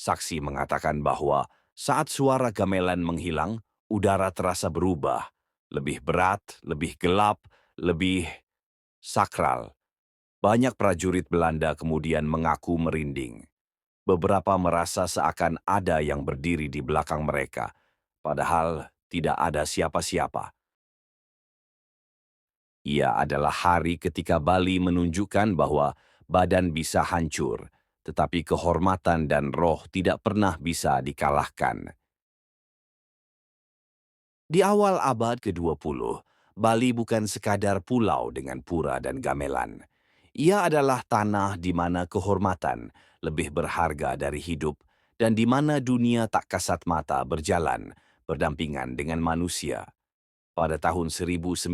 Saksi mengatakan bahwa saat suara gamelan menghilang, udara terasa berubah. Lebih berat, lebih gelap, lebih sakral. Banyak prajurit Belanda kemudian mengaku merinding. Beberapa merasa seakan ada yang berdiri di belakang mereka, padahal tidak ada siapa-siapa. Ia adalah hari ketika Bali menunjukkan bahwa badan bisa hancur, tetapi kehormatan dan roh tidak pernah bisa dikalahkan. Di awal abad ke-20, Bali bukan sekadar pulau dengan pura dan gamelan. Ia adalah tanah di mana kehormatan lebih berharga dari hidup dan di mana dunia tak kasat mata berjalan berdampingan dengan manusia. Pada tahun 1906,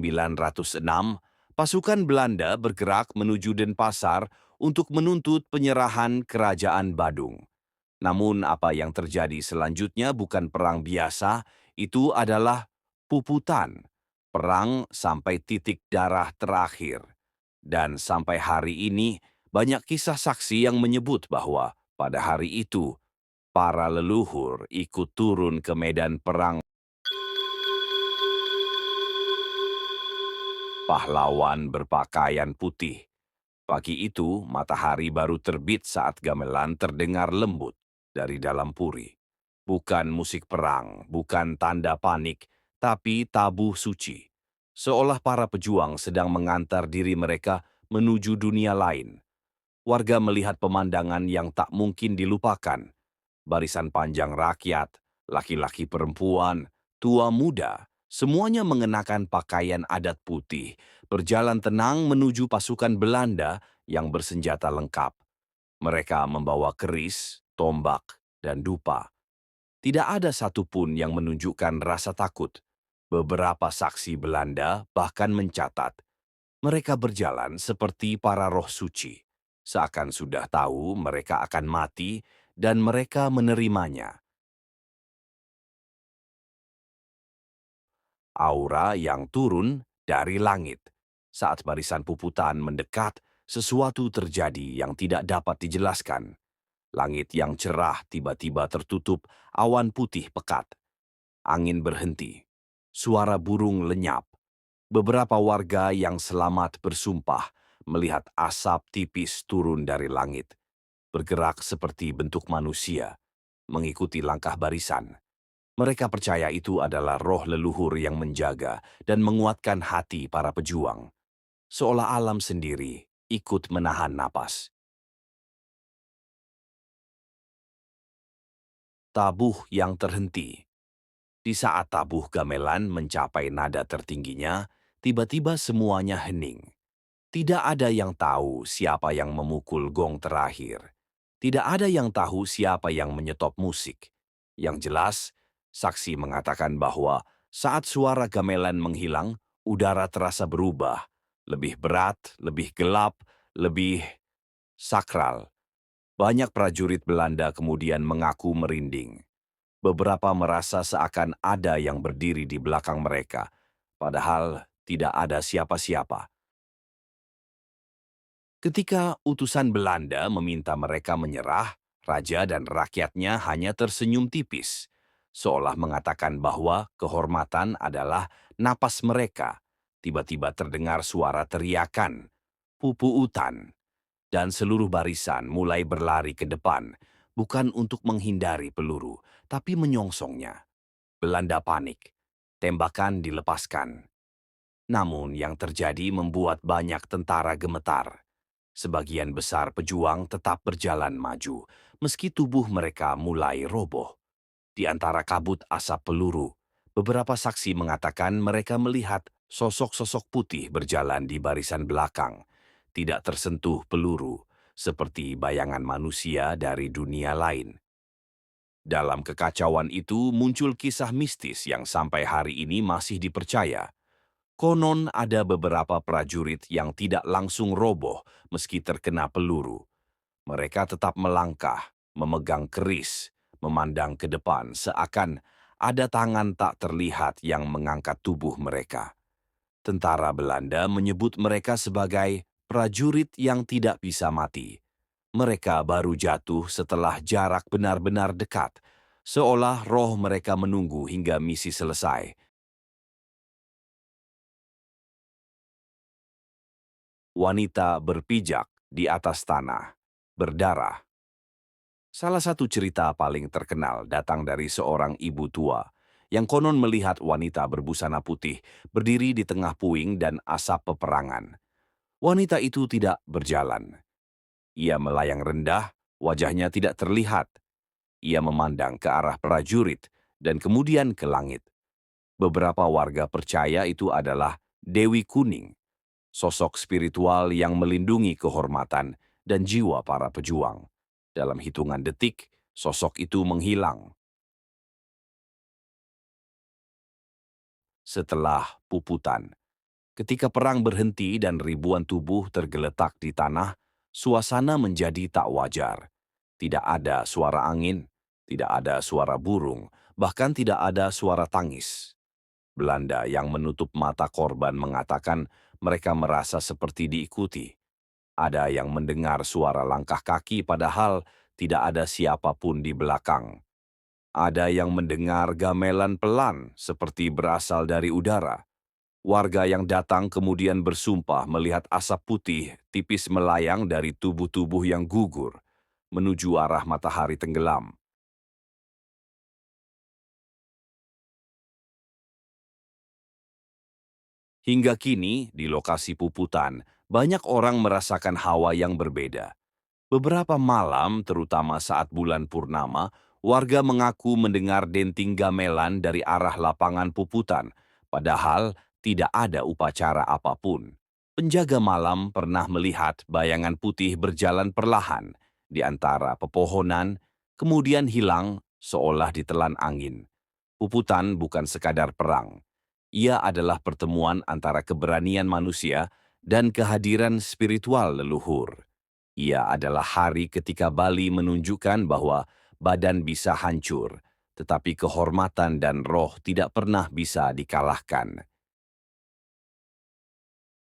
pasukan Belanda bergerak menuju Denpasar untuk menuntut penyerahan Kerajaan Badung. Namun apa yang terjadi selanjutnya bukan perang biasa, itu adalah puputan. Perang sampai titik darah terakhir. Dan sampai hari ini, banyak kisah saksi yang menyebut bahwa pada hari itu, para leluhur ikut turun ke medan perang. Pahlawan berpakaian putih. Pagi itu, matahari baru terbit saat gamelan terdengar lembut dari dalam puri. Bukan musik perang, bukan tanda panik, tapi tabuh suci. Seolah para pejuang sedang mengantar diri mereka menuju dunia lain. Warga melihat pemandangan yang tak mungkin dilupakan. Barisan panjang rakyat, laki-laki perempuan, tua muda, semuanya mengenakan pakaian adat putih, berjalan tenang menuju pasukan Belanda yang bersenjata lengkap. Mereka membawa keris, tombak, dan dupa. Tidak ada satupun yang menunjukkan rasa takut. Beberapa saksi Belanda bahkan mencatat, mereka berjalan seperti para roh suci, seakan sudah tahu mereka akan mati dan mereka menerimanya. Aura yang turun dari langit. Saat barisan puputan mendekat, sesuatu terjadi yang tidak dapat dijelaskan. Langit yang cerah tiba-tiba tertutup awan putih pekat. Angin berhenti. Suara burung lenyap. Beberapa warga yang selamat bersumpah melihat asap tipis turun dari langit, bergerak seperti bentuk manusia, mengikuti langkah barisan. Mereka percaya itu adalah roh leluhur yang menjaga dan menguatkan hati para pejuang, seolah alam sendiri ikut menahan napas. Tabuh yang terhenti. Di saat tabuh gamelan mencapai nada tertingginya, tiba-tiba semuanya hening. Tidak ada yang tahu siapa yang memukul gong terakhir. Tidak ada yang tahu siapa yang menyetop musik. Yang jelas, saksi mengatakan bahwa saat suara gamelan menghilang, udara terasa berubah. Lebih berat, lebih gelap, lebih sakral. Banyak prajurit Belanda kemudian mengaku merinding. Beberapa merasa seakan ada yang berdiri di belakang mereka, padahal tidak ada siapa-siapa. Ketika utusan Belanda meminta mereka menyerah, raja dan rakyatnya hanya tersenyum tipis, seolah mengatakan bahwa kehormatan adalah napas mereka. Tiba-tiba terdengar suara teriakan, pupuutan, dan seluruh barisan mulai berlari ke depan, bukan untuk menghindari peluru, tapi menyongsongnya. Belanda panik, tembakan dilepaskan. Namun yang terjadi membuat banyak tentara gemetar. Sebagian besar pejuang tetap berjalan maju, meski tubuh mereka mulai roboh. Di antara kabut asap peluru, beberapa saksi mengatakan mereka melihat sosok-sosok putih berjalan di barisan belakang, tidak tersentuh peluru, seperti bayangan manusia dari dunia lain. Dalam kekacauan itu muncul kisah mistis yang sampai hari ini masih dipercaya. Konon ada beberapa prajurit yang tidak langsung roboh meski terkena peluru. Mereka tetap melangkah, memegang keris, memandang ke depan seakan ada tangan tak terlihat yang mengangkat tubuh mereka. Tentara Belanda menyebut mereka sebagai prajurit yang tidak bisa mati. Mereka baru jatuh setelah jarak benar-benar dekat, seolah roh mereka menunggu hingga misi selesai. Wanita berpijak di atas tanah, berdarah. Salah satu cerita paling terkenal datang dari seorang ibu tua yang konon melihat wanita berbusana putih berdiri di tengah puing dan asap peperangan. Wanita itu tidak berjalan. Ia melayang rendah, wajahnya tidak terlihat. Ia memandang ke arah prajurit dan kemudian ke langit. Beberapa warga percaya itu adalah Dewi Kuning, sosok spiritual yang melindungi kehormatan dan jiwa para pejuang. Dalam hitungan detik, sosok itu menghilang. Setelah puputan, ketika perang berhenti dan ribuan tubuh tergeletak di tanah, suasana menjadi tak wajar. Tidak ada suara angin, tidak ada suara burung, bahkan tidak ada suara tangis. Belanda yang menutup mata korban mengatakan mereka merasa seperti diikuti. Ada yang mendengar suara langkah kaki padahal tidak ada siapapun di belakang. Ada yang mendengar gamelan pelan seperti berasal dari udara. Warga yang datang kemudian bersumpah melihat asap putih tipis melayang dari tubuh-tubuh yang gugur menuju arah matahari tenggelam. Hingga kini, di lokasi puputan, banyak orang merasakan hawa yang berbeda. Beberapa malam, terutama saat bulan purnama, warga mengaku mendengar denting gamelan dari arah lapangan puputan, padahal tidak ada upacara apapun. Penjaga malam pernah melihat bayangan putih berjalan perlahan di antara pepohonan, kemudian hilang seolah ditelan angin. Puputan bukan sekadar perang. Ia adalah pertemuan antara keberanian manusia dan kehadiran spiritual leluhur. Ia adalah hari ketika Bali menunjukkan bahwa badan bisa hancur, tetapi kehormatan dan roh tidak pernah bisa dikalahkan.